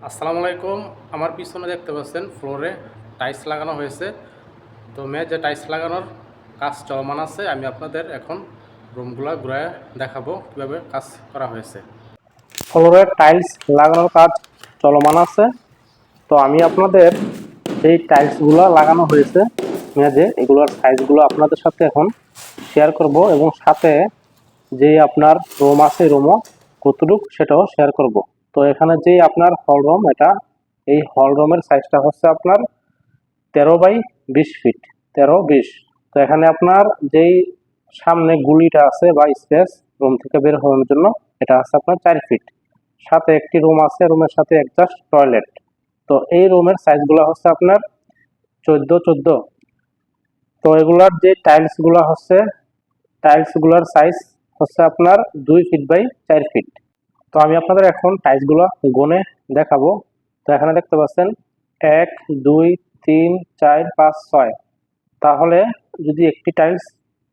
আসসালামু আলাইকুম। আমার পিছনে দেখতে পাচ্ছেন ফ্লোরে টাইলস লাগানো হয়েছে। তো যে টাইলস লাগানোর কাজ চলমান আছে। আমি আপনাদের এখন রুমগুলো ঘুরে দেখাবো কিভাবে কাজ করা হয়েছে। ফ্লোরে টাইলস লাগানোর কাজ চলমান আছে। তো আমি আপনাদের যেই টাইলসগুলো লাগানো হয়েছে মেঝে এগুলোর সাইজগুলো আপনাদের সাথে এখন শেয়ার করব এবং সাথে যে আপনার রুম আছে রুমও কতটুক সেটাও শেয়ার করব। তো এখানে যে আপনার হল রুম এই হল রুমের সাইজটা হচ্ছে আপনার 13 বাই 20 ফিট, 13-20। তো এখানে আপনার যেই সামনে গুলিটা আছে বা স্পেস রুম থেকে বের হওয়ার জন্য এটা আছে আপনার 4 ফিট। সাথে একটি রুম আছে, রুমের সাথে একজাস্ট টয়লেট। তো এই রুমের সাইজগুলো হচ্ছে আপনার 14-14। তো এগুলার যে টাইলসগুলোর সাইজ হচ্ছে আপনার 2 ফিট বাই 4 ফিট। তো আমি আপনাদের এখন টাইলসগুলো গুনে দেখাবো। তো এখানে দেখতে পাচ্ছেন 1 2 3 4 5 6। তাহলে যদি একটি টাইলস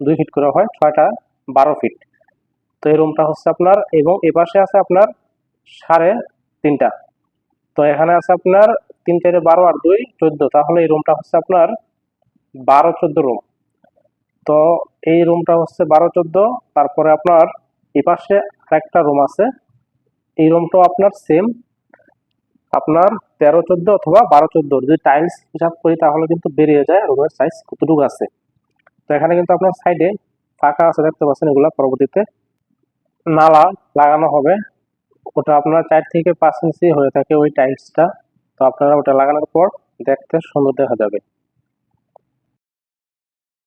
2 ফিট করে হয়, 6টা 12 ফিট। তো এই রুমটা হচ্ছে আপনার, এবং এ পাশে আছে আপনার 3.5টা। তো এখানে আছে আপনার 3 4 12 আর 2 14। তাহলে এই রুমটা হচ্ছে আপনার 12-14 রুম। তো এই রুমটা হচ্ছে 12-14। তারপরে আপনার এই পাশে আরেকটা রুম আছে, এই রুমটাও আপনার সেম আপনার 13-14 অথবা 12-14। যদি টাইলস হিসাব করি তাহলে কিন্তু বেরিয়ে যায় রুমের সাইজ কতটুকু আছে। তো এখানে কিন্তু আপনার সাইডে ফাঁকা আছে, দেখতে পাচ্ছেন। এগুলা পরবর্তীতে নালা লাগানো হবে। ওটা আপনার 4 থেকে 5 ইঞ্চি হয়ে থাকে ওই টাইলসটা। তো আপনারা ওটা লাগানোর পর দেখতে সুন্দর দেখা যাবে।